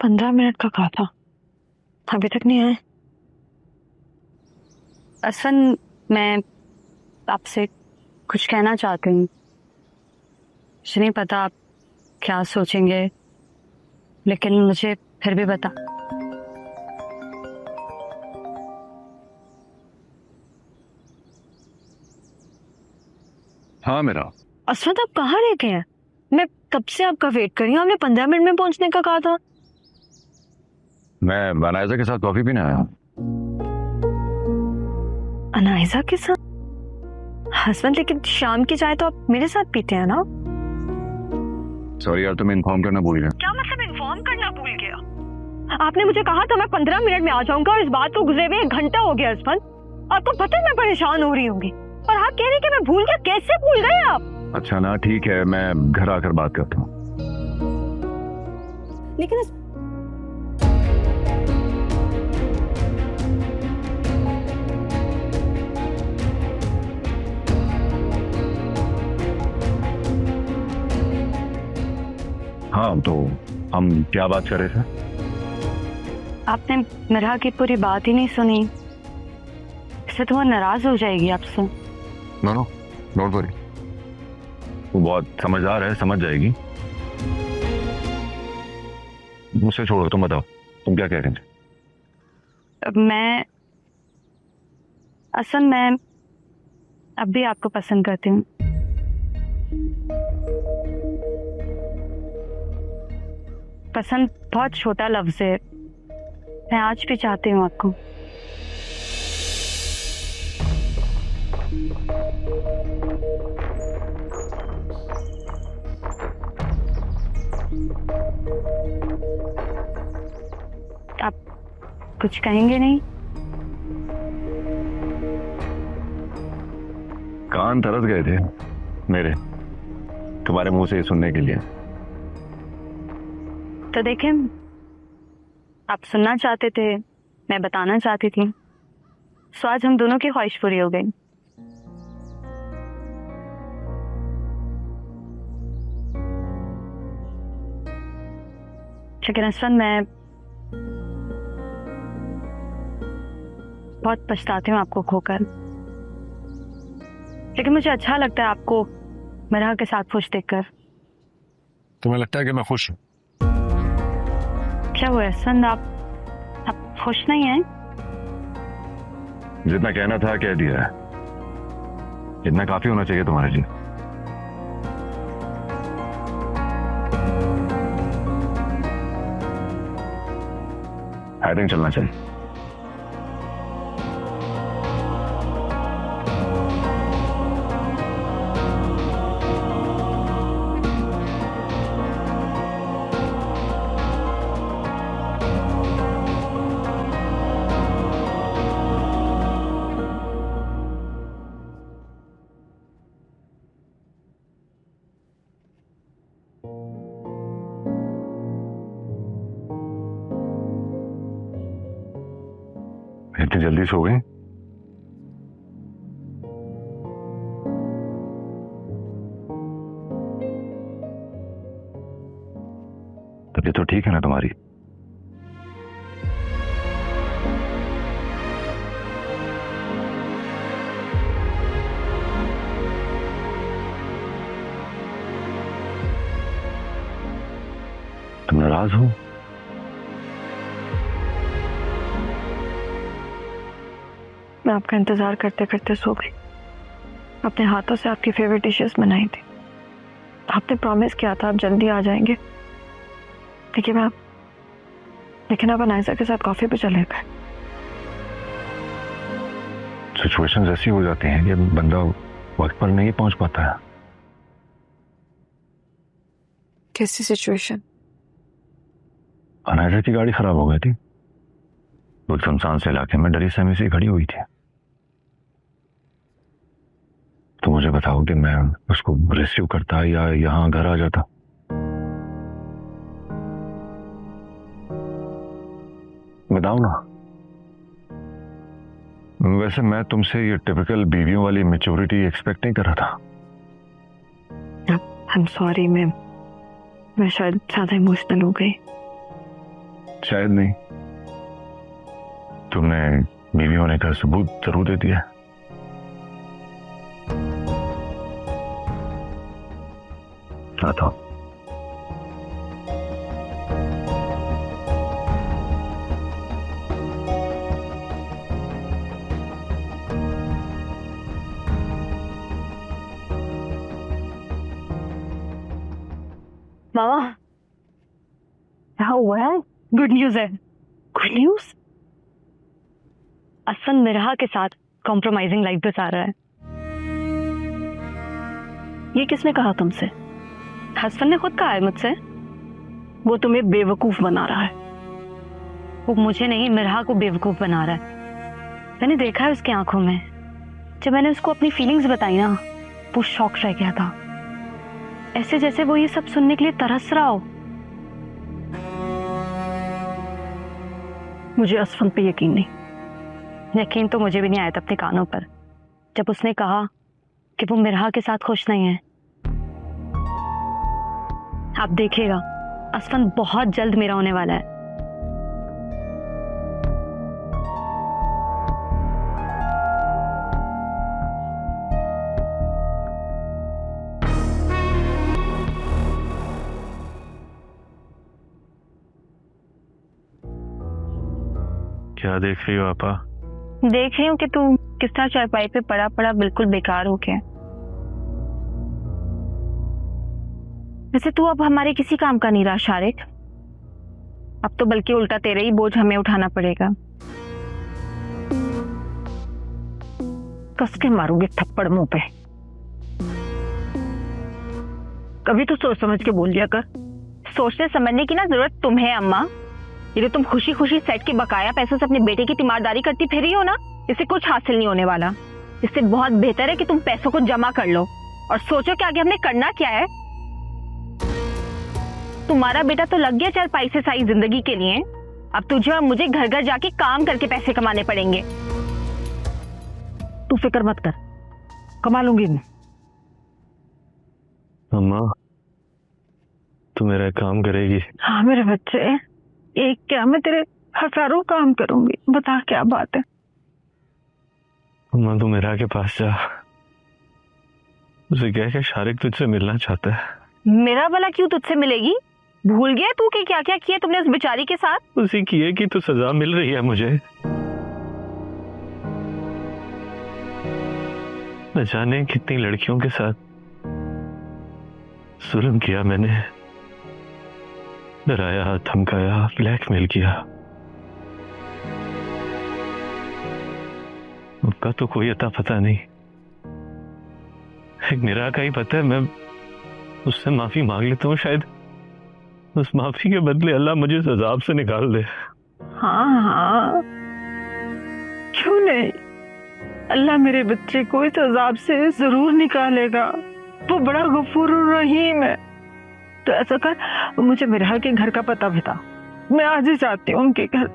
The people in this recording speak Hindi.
15 मिनट का कहा था, अभी तक नहीं आए। असफन, मैं आपसे कुछ कहना चाहती हूँ। मुझे नहीं पता आप क्या सोचेंगे, लेकिन मुझे फिर भी बता। हाँ मेरा। असफत, आप कहाँ रह गए हैं? मैं कब से आपका वेट कर रही हूँ। आपने 15 मिनट में पहुंचने का कहा था। मैं बनायजा के साथ कॉफी पीने आया हूँ। अनायजा के साथ? हसबैंड, लेकिन शाम की चाय तो आप मेरे साथ पीते हैं ना? सॉरी यार, तुम्हें इन्फॉर्म करना भूल गया। क्या मतलब इन्फॉर्म करना भूल गया? आपने मुझे कहा था मैं 15 मिनट में आ जाऊंगा और इस बात को गुजरे हुए 1 घंटा हो गया। हसबैंड, आपको पता है मैं परेशान हो रही होंगी और आप कह रहे हैं कि मैं भूल गया। कैसे भूल गए आप? अच्छा ना, ठीक है, मैं घर आकर बात करता हूँ। लेकिन हाँ तो हम क्या बात कर रहे थे? आपने मिरा की पूरी बात ही नहीं सुनी, इससे तो वो नाराज हो जाएगी आपसे। नो नो, डोंट वरी, वो बहुत समझदार है, समझ जाएगी। मुझसे छोड़ो, तुम बताओ, तुम क्या कह रहे थे? मैं अब भी आपको पसंद करती हूँ। पसंद बहुत छोटा लफ्ज है, मैं आज भी चाहती हूँ आपको। आप कुछ कहेंगे नहीं? कान तरस गए थे मेरे तुम्हारे मुंह से ये सुनने के लिए। तो देखें, आप सुनना चाहते थे, मैं बताना चाहती थी, सो आज हम दोनों की ख्वाहिश पूरी हो गई। लेकिन असफन, मैं बहुत पछताती हूँ आपको खोकर, लेकिन मुझे अच्छा लगता है आपको मिरा के साथ खुश देखकर। तुम्हें लगता है कि मैं खुश हूँ? क्या हुआ असफन, आप खुश नहीं हैं? जितना कहना था कह दिया है, इतना काफी होना चाहिए तुम्हारे लिए। आई थिंक चलना चाहिए। इतनी जल्दी सो गई? तबीयत तो ठीक है ना तुम्हारी? तुम नाराज हो? मैं आपका इंतजार करते करते सो गई। अपने हाथों से आपकी फेवरेट डिशेस बनाई थी। आपने प्रॉमिस किया था आप जल्दी आ जाएंगे, लेकिन आप अनायजा के साथ कॉफी पे चले गए। सिचुएशंस ऐसी हो जाती हैं कि बंदा वक्त पर नहीं पहुंच पाता है। कैसी सिचुएशन? अनायजा की गाड़ी खराब हो गई थी, वो सुनसान से इलाके में डरी सहमी सी खड़ी हुई थी। तो मुझे बताओ कि मैं उसको रिसीव करता या यहाँ घर आ जाता? बताओ ना। वैसे मैं तुमसे ये टिपिकल बीवियों वाली मैच्योरिटी एक्सपेक्ट नहीं कर रहा था। आई एम सॉरी, मैं शायद ज्यादा इमोशनल हो गई। शायद नहीं, तुमने बीवी होने का सबूत जरूर दे दिया। आता हूं। मामा, क्या हुआ है? गुड न्यूज है। Good news? असफन मिरहा के साथ कॉम्प्रोमाइजिंग लाइफ बसा रहा है। ये किसने कहा तुमसे? हसन ने खुद कहा है मुझसे। वो तुम्हें बेवकूफ बना रहा है। वो मुझे नहीं, मिरहा को बेवकूफ बना रहा है। मैंने देखा है उसकी आंखों में, जब मैंने उसको अपनी फीलिंग्स बताई ना, वो शॉक रह गया था, ऐसे जैसे वो ये सब सुनने के लिए तरस रहा हो। मुझे असफन पे यकीन नहीं। यकीन तो मुझे भी नहीं आया था अपने कानों पर, जब उसने कहा कि वो मिरहा के साथ खुश नहीं है। आप देखिएगा, असफन बहुत जल्द मेरा होने वाला है। क्या देख रही हो आपा? देख रही हूँ कि तू किस तरह चारपाई पे पड़ा पड़ा बिल्कुल बेकार हो गया। वैसे तू अब हमारे किसी काम का नहीं रहा शारिक। अब तो बल्कि उल्टा तेरे ही बोझ हमें उठाना पड़ेगा। कस के मारूंगी थप्पड़ मुंह पे। कभी तो सोच समझ के बोल दिया कर। सोचने समझने की ना जरूरत तुम्हें अम्मा। ये तो तुम खुशी खुशी सेट के बकाया पैसों से अपने बेटे की तीमारदारी करती फिर रही हो ना, इससे कुछ हासिल नहीं होने वाला। इससे बहुत बेहतर है कि तुम पैसों को जमा कर लो और सोचो कि आगे हमने करना क्या है। तुम्हारा बेटा तो लग गया चारपाई से सारी जिंदगी के लिए। अब तुझे और मुझे घर घर जाके काम करके पैसे कमाने पड़ेंगे। तू फिक्र मत कर, कमा लूंगी मैं। अम्मा, तू मेरा काम करेगी? हाँ मेरे बच्चे, एक क्या मैं तेरे हजारों काम करूंगी। बता क्या बात है? अम्मा, तू मिरहा के पास जा, उसे कह के शारिक तुझसे मिलना चाहता है। मेरा भला क्यों तुझसे मिलेगी? भूल गया तू कि क्या क्या किया तुमने उस बेचारी के साथ? उसी किए कि तो सजा मिल रही है मुझे। न जाने कितनी लड़कियों के साथ जुल्म किया मैंने, डराया, धमकाया, ब्लैकमेल किया। उसका तो कोई अता पता नहीं, एक मेरा का ही पता है। मैं उससे माफी मांग लेता हूँ, शायद उस माफी के बदले अल्लाह मुझे इस अजाब से निकाल दे। हाँ हाँ, क्यों नहीं? अल्लाह मेरे बच्चे को इस अजाब से जरूर निकालेगा। वो बड़ा गफूर रहीम है। तो ऐसा कर, मुझे मिरहा के घर का पता बता, मैं आज ही जाती हूँ उनके घर।